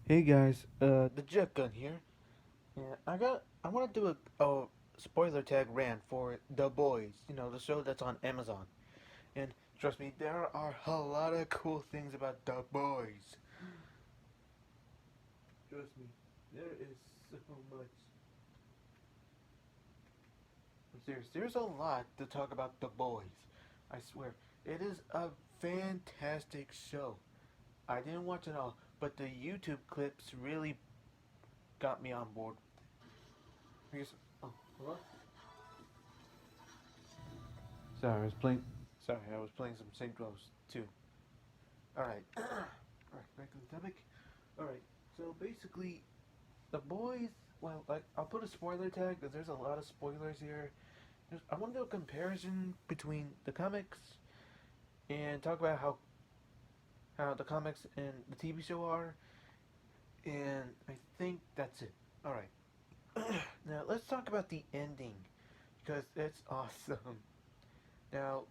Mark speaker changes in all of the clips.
Speaker 1: Hey guys, the Jet Gun here. Yeah, I want to do a spoiler tag rant for The Boys. You know, the show that's on Amazon. And trust me, there are a lot of cool things about The Boys. Trust me, there is so much. I'm serious. There's a lot to talk about The Boys. I swear, it is a fantastic show. I didn't watch it all, but the YouTube clips really got me on board. Because, oh, hello? Sorry, I was playing. Sorry, I was playing some St. Rose too. All right, all right. Back to the topic. All right. So basically, the boys. Well, like I'll put a spoiler tag because there's a lot of spoilers here. I want to do a comparison between the comics and talk about how the comics and the TV show are, and I think that's it. All right. Now let's talk about the ending because it's awesome. Now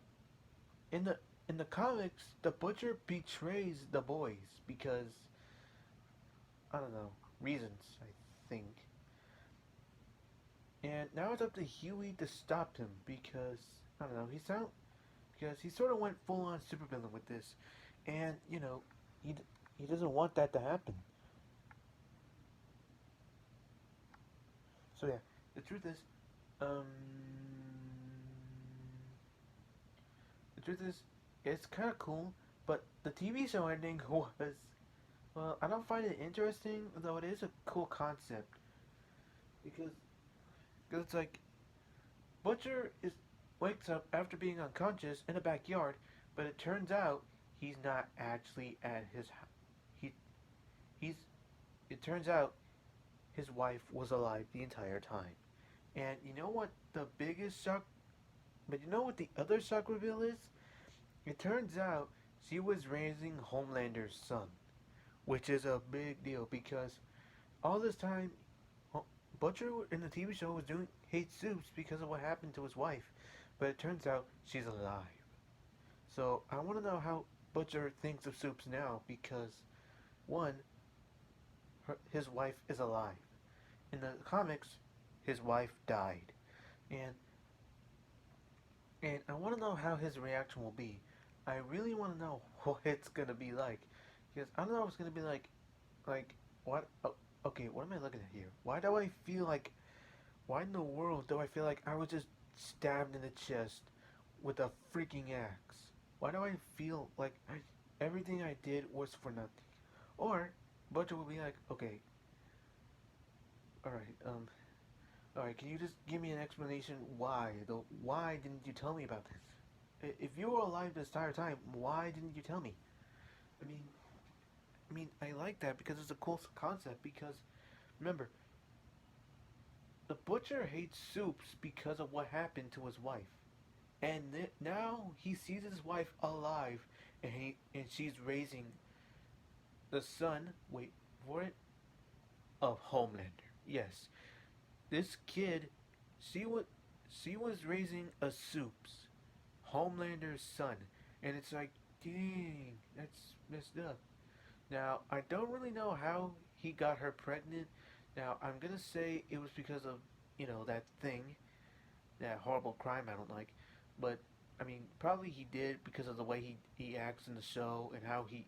Speaker 1: in the comics, the Butcher betrays the boys because I don't know reasons. I think, and now it's up to Huey to stop him because I don't know. Because he sort of went full on supervillain with this, and you know he doesn't want that to happen. So yeah, the truth is, um, the truth is, it's kind of cool, but the TV show ending was well, I don't find it interesting, though it is a cool concept because it's like Butcher is wakes up after being unconscious in a backyard, but it turns out he's not actually at his he he's it turns out his wife was alive the entire time. And you know what the biggest shock but you know what the other shock reveal is? It turns out she was raising Homelander's son, which is a big deal because all this time Butcher in the TV show was doing hate soups because of what happened to his wife, but it turns out she's alive. So I want to know how Butcher thinks of soups now because one, his wife is alive. In the comics, his wife died, and I want to know how his reaction will be. I really want to know what it's gonna be like because I don't know if it's gonna be like what. Oh, okay, what am I looking at here? Why do I feel like Why in the world do I feel like I was just stabbed in the chest with a freaking axe? Why do I feel like everything I did was for nothing? Or Butcher will be like, okay, all right, can you just give me an explanation why? Though, why didn't you tell me about this? If you were alive this entire time, why didn't you tell me? I mean, I like that because it's a cool concept. Because remember, the butcher hates soups because of what happened to his wife. And now he sees his wife alive, and she's raising the son. Wait for it, of Homelander. Yes, this kid, she she was raising a Supes, Homelander's son, and it's like, dang, that's messed up. Now I don't really know how he got her pregnant. Now I'm gonna say it was because of that thing, that horrible crime I don't like. But I mean, probably he did because of the way he acts in the show and how he's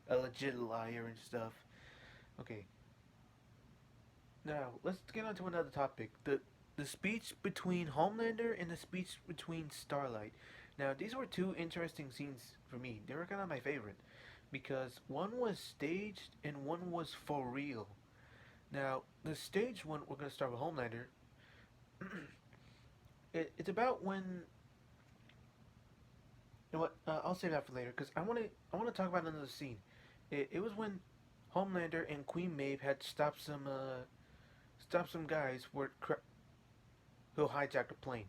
Speaker 1: a legit liar and stuff. Okay, now let's get on to another topic. The speech between Homelander and the speech between Starlight. Now these were two interesting scenes for me. They were kind of my favorite because one was staged and one was for real. Now the staged one, we're gonna start with Homelander. It's about when you know what? I'll save that for later because I want to talk about another scene. It was when Homelander and Queen Maeve had stopped some guys who hijacked a plane,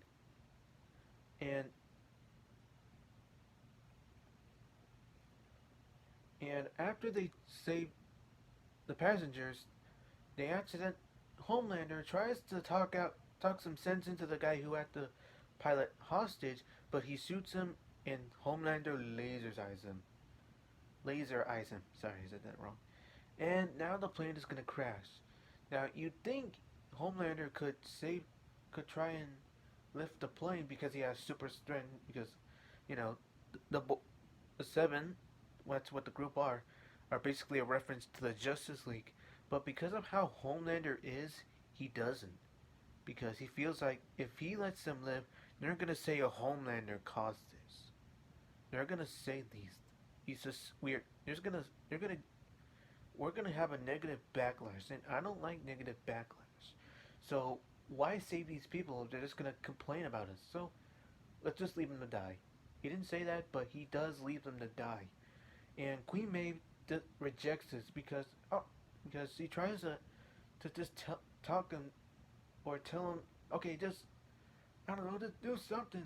Speaker 1: and after they saved the passengers, they accident Homelander tries to talk some sense into the guy who had the pilot hostage, but he shoots him and Homelander laser eyes him. Sorry, I said that wrong. and now the plane is gonna crash. Now you'd think Homelander could try and lift the plane because he has super strength. Because, you know, the the seven, that's what the group are basically a reference to the Justice League. But because of how Homelander is, he doesn't. Because he feels like if he lets them live, they're gonna say a Homelander caused this. They're gonna say these. He's just weird. They're gonna we're gonna have a negative backlash, and I don't like negative backlash. So why save these people if they're just gonna complain about us? So let's just leave them to die. He didn't say that, but he does leave them to die. And Queen Maeve rejects this because he tries to just talk him or tell him, okay, just I don't know, just do something.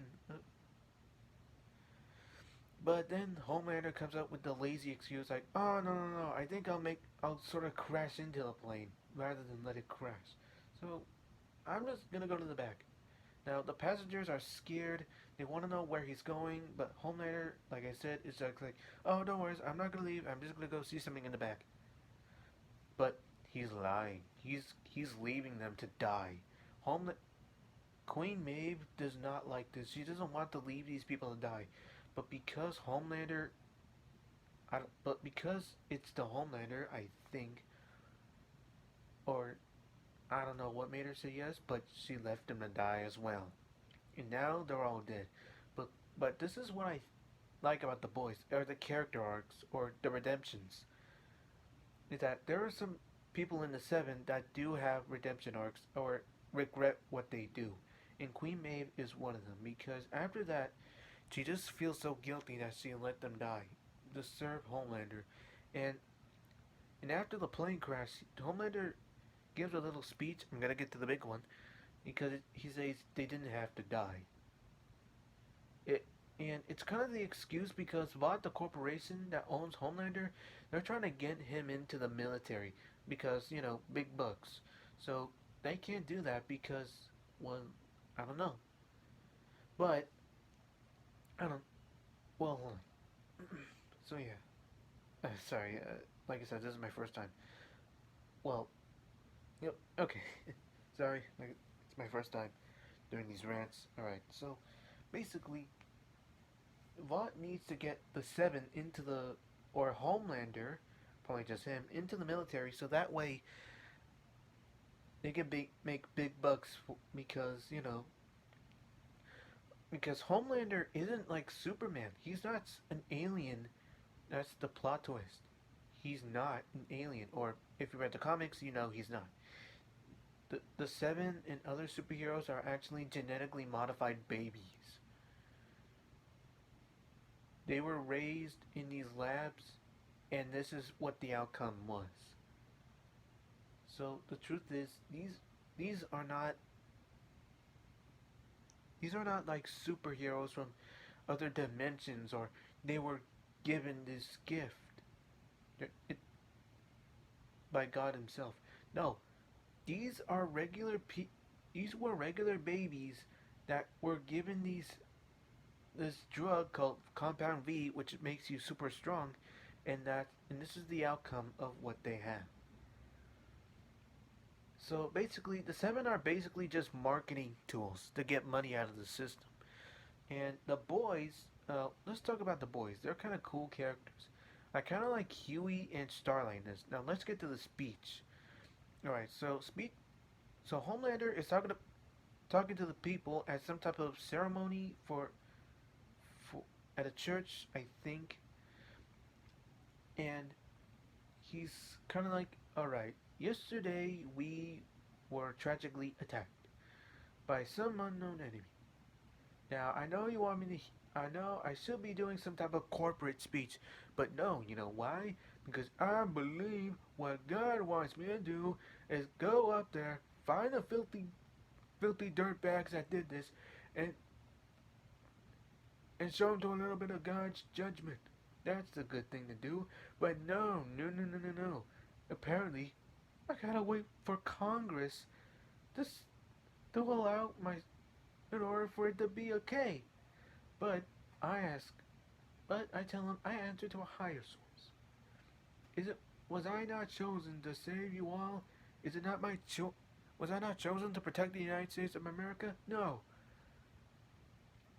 Speaker 1: But then Homelander comes up with the lazy excuse like, oh no, I think I'll sort of crash into the plane rather than let it crash. So I'm just gonna go to the back. Now the passengers are scared. They want to know where he's going, but Homelander, like I said, is just like, oh, don't worry, I'm not gonna leave. I'm just gonna go see something in the back. But he's lying. He's leaving them to die. Home Queen Maeve does not like this. She doesn't want to leave these people to die. But because Homelander, but because it's the Homelander, I think, or I don't know what made her say yes, but she left him to die as well. And now they're all dead. But but this is what I like about the boys, or the character arcs, or the redemptions, is that there are some people in the Seven that do have redemption arcs or regret what they do. And Queen Maeve is one of them because after that, she just feels so guilty that she let them die to serve Homelander. And and after the plane crash, Homelander gives a little speech. I'm gonna get to the big one because he says they didn't have to die. It and it's kind of the excuse because Vought, the corporation that owns Homelander, they're trying to get him into the military because big bucks. So they can't do that because, well, I don't know. But I don't. Well, hold on. So yeah. Sorry. Like I said, this is my first time. Well, yep. Okay. Sorry. Like, it's my first time doing these rants. All right. So basically, Vought needs to get the Seven into the or Homelander, probably just him, into the military, so that way they can make big bucks because because Homelander isn't like Superman. He's not an alien. That's the plot twist. He's not an alien, or if you read the comics, you know he's not. The Seven and other superheroes are actually genetically modified babies. They were raised in these labs, and this is what the outcome was. So the truth is, these are not like superheroes from other dimensions, or they were given this gift it, by God Himself. No, these are these were regular babies that were given this drug called Compound V, which makes you super strong, and this is the outcome of what they have. So basically, the Seven are basically just marketing tools to get money out of the system. And the boys, let's talk about the boys. They're kind of cool characters. I kind of like Huey and Starlight in this. Now let's get to the speech. All right, So Homelander is talking to the people at some type of ceremony for at a church, I think. And he's kind of like, all right, yesterday we were tragically attacked by some unknown enemy. Now, I know you want me to. I know I should be doing some type of corporate speech, but no, you know why? Because I believe what God wants me to do is go up there, find the filthy dirtbags that did this, and show them to a little bit of God's judgment. That's the good thing to do. But no. Apparently, I gotta wait for Congress to to allow my in order for it to be okay. But I ask, but I tell him I answer to a higher source. Is it? Was I not chosen to save you all? Is it not my Was I not chosen to protect the United States of America? No,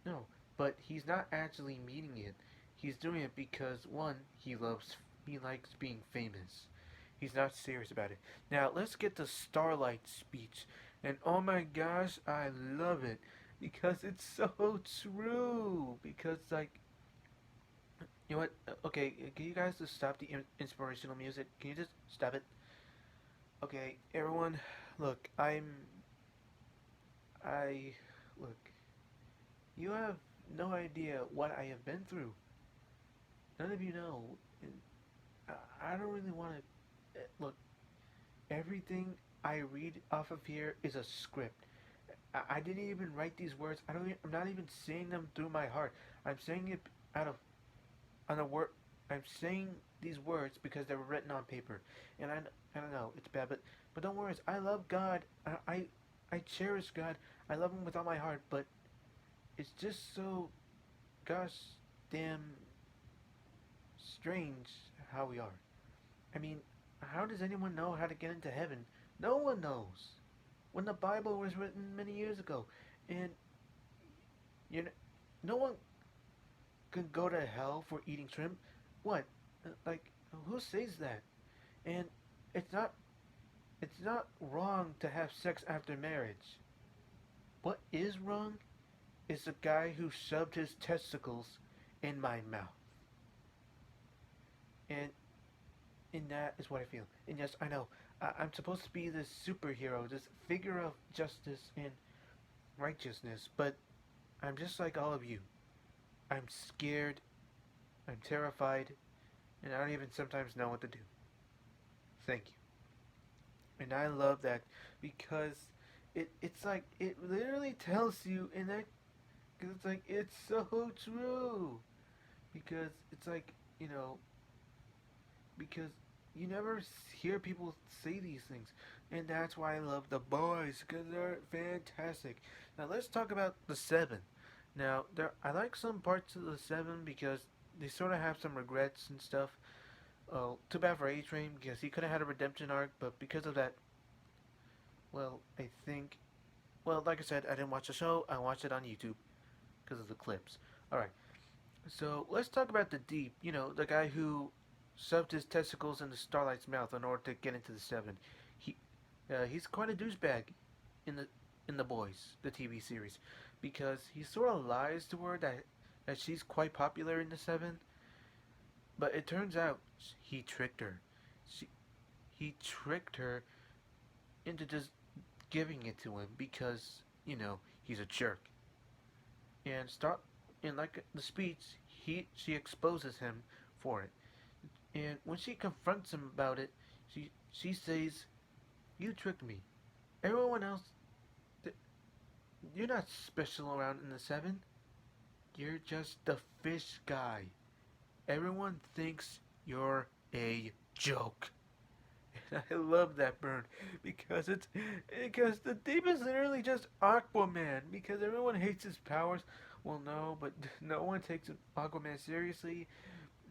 Speaker 1: no. But he's not actually meaning it. He's doing it because one, he likes being famous. He's not serious about it. Now let's get to Starlight speech. And oh my gosh, I love it because it's so true. Because like, you know what? Okay, can you guys just stop the inspirational music? Can you just stop it? Okay, everyone, look, I, look, you have no idea what I have been through. None of you know. And I don't really want to, look, everything I read off of here is a script. I didn't even write these words. I'm not even saying them through my heart. I'm saying it out of, on a word, I'm saying these words because they were written on paper. And I don't know, it's bad, but don't worry, I love God. I cherish God. I love him with all my heart, but it's just so gosh damn strange how we are. I mean, how does anyone know how to get into heaven? No one knows. When the Bible was written many years ago, and you know, no one can go to hell for eating shrimp. What? Like, who says that? And it's not it's not wrong to have sex after marriage. What is wrong is the guy who shoved his testicles in my mouth. And that is what I feel. And yes, I know. I'm supposed to be this superhero, this figure of justice and righteousness, but I'm just like all of you. I'm scared, I'm terrified, and I don't even sometimes know what to do. Thank you. And I love that because it's like it literally tells you in that because it's like it's so true because it's like you know because you never hear people say these things, and that's why I love the boys because they're fantastic. Now let's talk about the seven. Now there I like some parts of the seven because they sort of have some regrets and stuff. Oh, too bad for A Train because he could have had a redemption arc, but because of that, well, I think, well, like I said, I didn't watch the show. I watched it on YouTube because of the clips. All right, so let's talk about the Deep. You know, the guy who shoved his testicles into Starlight's mouth in order to get into the Seven. He, he's quite a douchebag in the Boys, the TV series, because he sort of lies to her that she's quite popular in the Seven, but it turns out he tricked her. She, he tricked her into just giving it to him because he's a jerk. And start in like the speech, she exposes him for it. And when she confronts him about it, she says, "You tricked me. Everyone else, you're not special around in the Seven. You're just the fish guy. Everyone thinks you're a joke." And I love that burn because the Deep is literally just Aquaman because everyone hates his powers. Well, no, but no one takes Aquaman seriously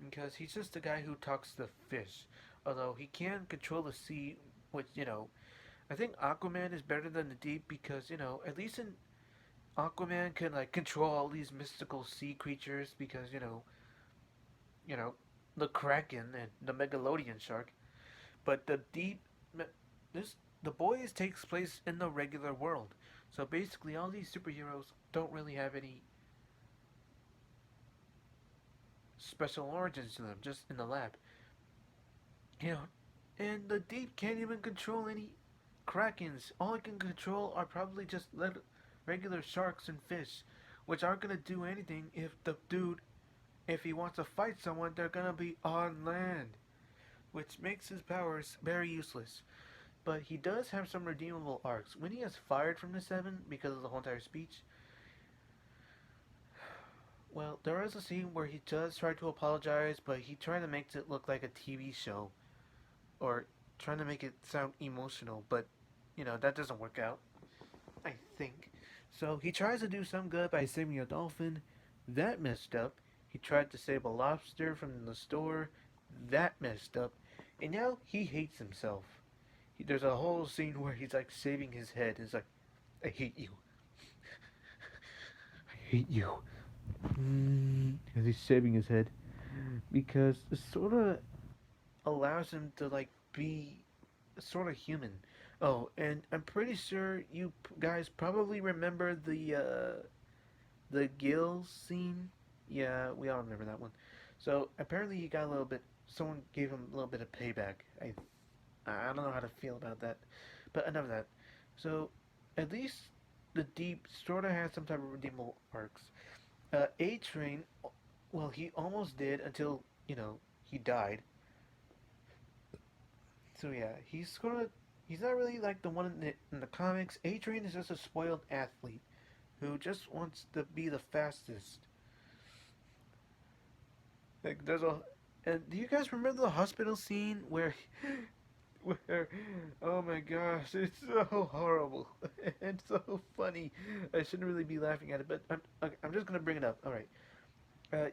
Speaker 1: because he's just the guy who talks to fish. Although he can control the sea, which I think Aquaman is better than the Deep because at least in Aquaman can like control all these mystical sea creatures because you know the Kraken and the Megalodion shark. But the Deep, this the Boys takes place in the regular world. So basically, all these superheroes don't really have any special origins to them, just in the lab. You know, and the Deep can't even control any krakens. All it can control are probably just regular sharks and fish, which aren't gonna do anything if the dude, if he wants to fight someone, they're gonna be on land, which makes his powers very useless. But he does have some redeemable arcs. When he is fired from the Seven because of the whole entire speech, well, there is a scene where he does try to apologize, but he tries to make it look like a TV show, or trying to make it sound emotional, but that doesn't work out. I think. So he tries to do some good by saving a dolphin. That messed up. He tried to save a lobster from the store. That messed up. and now he hates himself. There's a whole scene where he's like shaving his head. He's like, "I hate you. I hate you." As he's shaving his head, because it sort of allows him to like be sort of human. Oh, and I'm pretty sure you guys probably remember the Gil scene. Yeah, we all remember that one. So apparently he got a little bit. Someone gave him a little bit of payback. I don't know how to feel about that, but enough of that. So at least the Deep sort of has some type of redeemable arcs. A Train, well, he almost did until he died. So yeah, he's not really like the one in the comics. A Train is just a spoiled athlete who just wants to be the fastest. Like there's a and do you guys remember the hospital scene where oh my gosh, it's so horrible and so funny. I shouldn't really be laughing at it, but I'm just gonna bring it up. All right,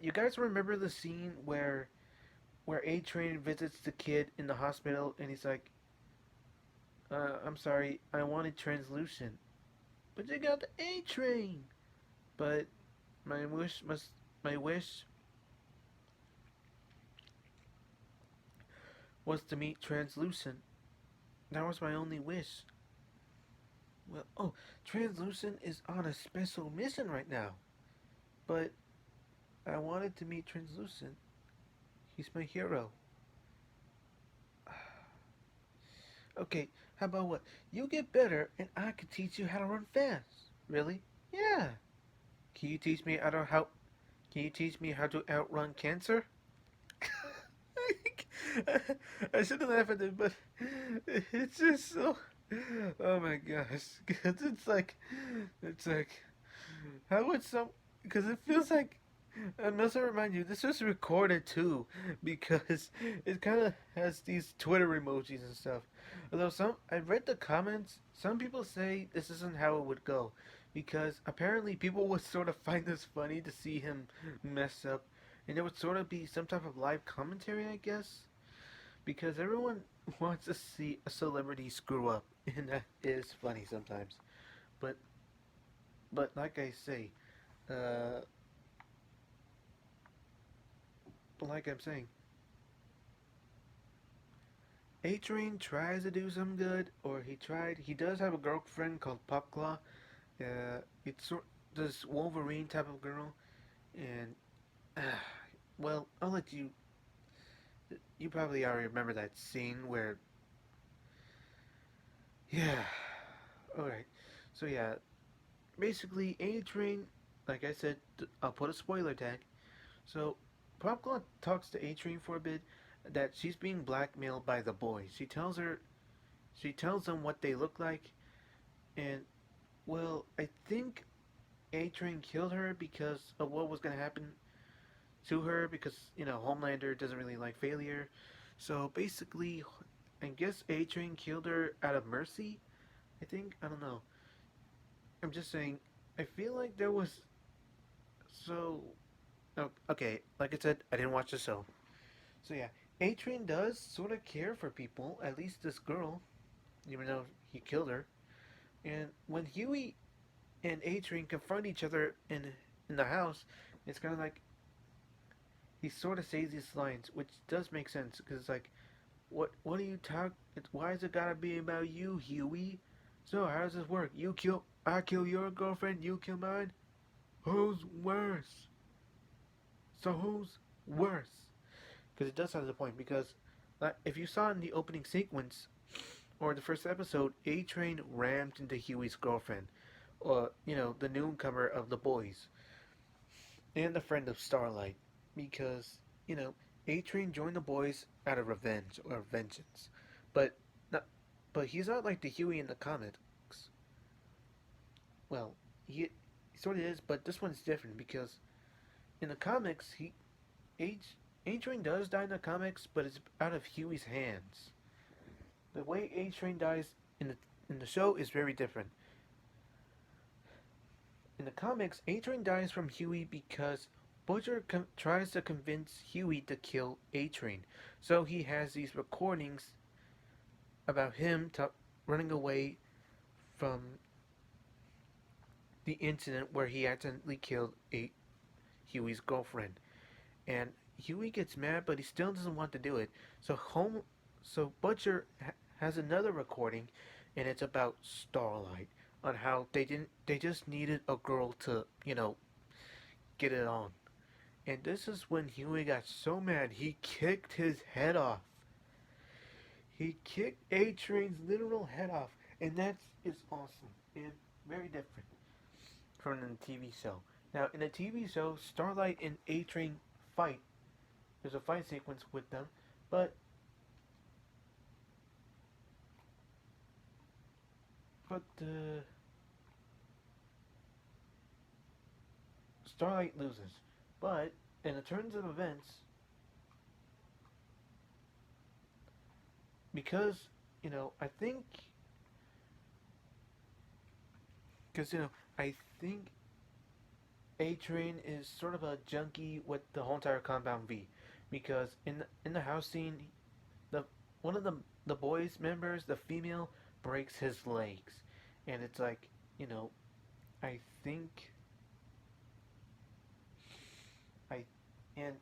Speaker 1: you guys remember the scene where A Train visits the kid in the hospital and he's like, I'm sorry, I wanted translucent, but you got the A Train. But my wish must my wish was to meet translucent. That was my only wish. Well, oh, translucent is on a special mission right now. But I wanted to meet translucent. He's my hero. Okay, how about what? You get better and I can teach you how to run fast. Really? Yeah. Can you teach me how to how can you teach me how to outrun cancer? I shouldn't laugh at it, but it's just so. Oh my gosh, because it's like, how would some? Because it feels like. I must remind you, this was recorded too, because it kind of has these Twitter emojis and stuff. Although I read the comments, some people say this isn't how it would go, because apparently people would sort of find this funny to see him mess up, and it would sort of be some type of live commentary, I guess, because everyone wants to see a celebrity screw up, and that is funny sometimes. But like I say, uh, like I'm saying, A-Train tries to do some good, or he does have a girlfriend called Popclaw. It's sort this Wolverine type of girl, and uh, well, I'll let you probably already remember that scene where, yeah, alright. So yeah, basically A-Train, like I said, I'll put a spoiler tag. So Popclaw talks to A-Train for a bit that she's being blackmailed by the boys. She tells them what they look like, and well, I think A Train killed her because of what was gonna happen to her because Homelander doesn't really like failure. So basically, I guess A Train killed her out of mercy. I don't know. I'm just saying. I feel like there was so. Oh, okay, like I said, I didn't watch the show. So yeah, A Train does sort of care for people. At least this girl, even though he killed her. And when Huey and A Train confront each other in the house, it's kind of like he sort of says these lines, which does make sense because it's like, what do you talk? Why is it gotta be about you, Huey? So how does this work? I kill your girlfriend, you kill mine. Who's worse? So who's worse? Because it does have the point. Because if you saw in the opening sequence or the first episode, A Train rammed into Huey's girlfriend, or the newcomer of the boys, and a friend of Starlight, because A Train joined the boys out of revenge or vengeance, but not, but he's not like the Huey in the comics. Well, he sort of is, but this one's different because in the comics A A Train does die in the comics, but it's out of Huey's hands. The way A Train dies in the show is very different. In the comics, A Train dies from Huey because Butcher tries to convince Huey to kill A-Train, so he has these recordings about him running away from the incident where he accidentally killed Huey's girlfriend. And Huey gets mad, but he still doesn't want to do it. So Butcher has another recording, and it's about Starlight on how they just needed a girl to get it on. And this is when Huey got so mad he kicked his head off. He kicked A Train's literal head off, and that is awesome and very different from the TV show. Now, in the TV show, Starlight and A Train fight. There's a fight sequence with them, but Starlight loses. But in the turns of events, because I think I think A Train is sort of a junkie with the whole entire Compound V, because in the house scene, the one of the boys members, the female, breaks his legs, and it's like I think I and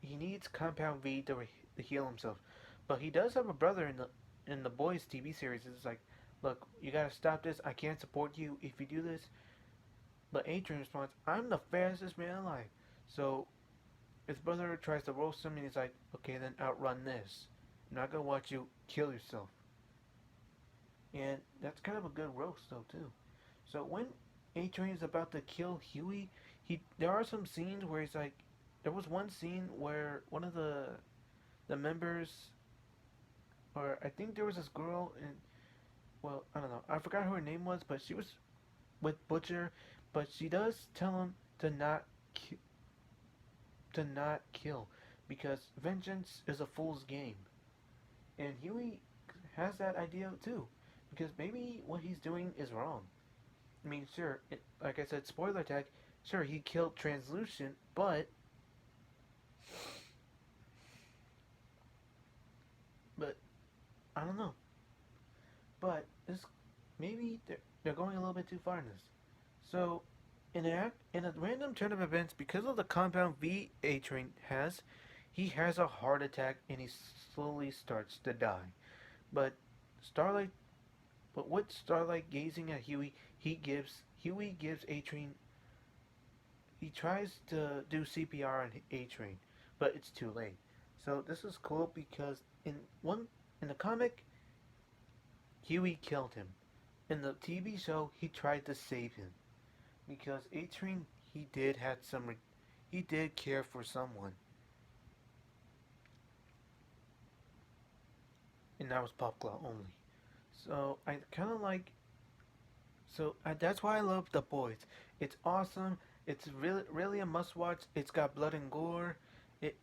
Speaker 1: he needs Compound V to heal himself, but he does have a brother in the boys TV series. It's like, look, you gotta stop this. I can't support you if you do this. But Adrian responds, I'm the fastest man alive. So his brother tries to roast him, and he's like, okay, then outrun this. I'm not gonna watch you kill yourself. And that's kind of a good roast, though, too. So when Adrian is about to kill Huey, there are some scenes where he's like, there was one scene where one of the members, or I think there was this girl, and well, I don't know, I forgot who her name was, but she was with Butcher, but she does tell him to not kill, because vengeance is a fool's game. And Huey has that idea too, because maybe what he's doing is wrong. I mean, sure, like I said, spoiler tag, sure, he killed Translucent, but I don't know. But this maybe they're going a little bit too far in this. So in a random turn of events, because of the Compound V A Train has, he has a heart attack and he slowly starts to die. But Starlight, but with Starlight gazing at Huey, Huey gives A Train. He tries to do CPR on A Train, but it's too late. So this is cool because in the comic, Huey killed him. In the TV show, he tried to save him because A Train he did care for someone, and that was Pop Claw only. So I kind of like that's why I love The Boys. It's awesome. It's really a must watch. It's got blood and gore. It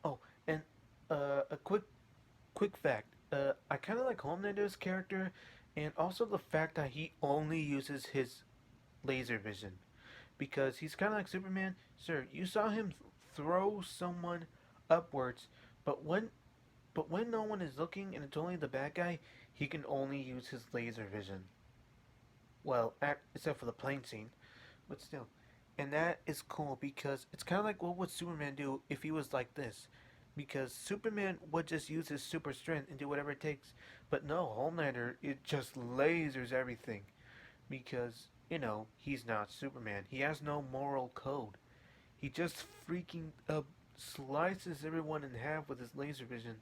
Speaker 1: oh and a quick fact. I kind of like Homelander's character, and also the fact that he only uses his laser vision, because he's kind of like Superman. Sir, you saw him throw someone upwards, but when no one is looking and it's only the bad guy, he can only use his laser vision. Well, except for the plane scene, but still. And that is cool because it's kind of like what would Superman do if he was like this? Because Superman would just use his super strength and do whatever it takes. But no, Homelander, it just lasers everything. Because, he's not Superman. He has no moral code. He just freaking slices everyone in half with his laser vision.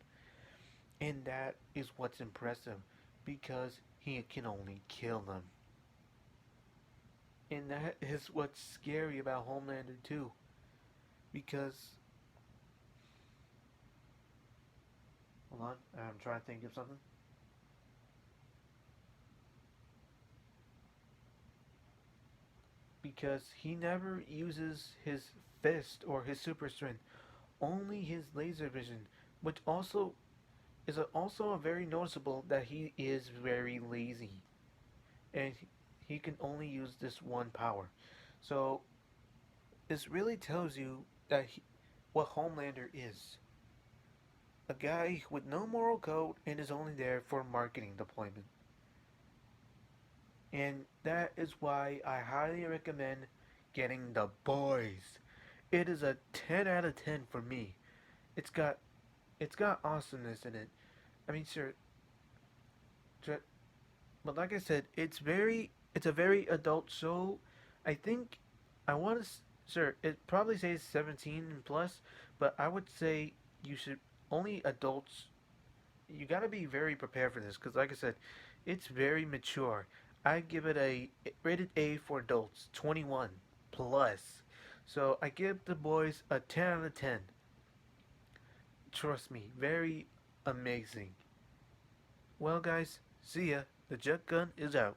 Speaker 1: And that is what's impressive. Because he can only kill them. And that is what's scary about Homelander too. Because hold on, I'm trying to think of something. Because he never uses his fist or his super strength, only his laser vision, which also a very noticeable that he is very lazy, and he can only use this one power. So this really tells you what Homelander is. A guy with no moral code and is only there for marketing deployment. And that is why I highly recommend getting The Boys. It is a 10 out of 10 for me. It's got it's got awesomeness in it. I mean, sure, but like I said, it's a very adult show. I think I want to sir, it probably says 17 and plus, but I would say you should only adults. You got to be very prepared for this because like I said, it's very mature. I give it a rated A for adults, 21 plus. So I give The Boys a 10 out of 10. Trust me, very amazing. Well, guys, see ya. The Jet Gun is out.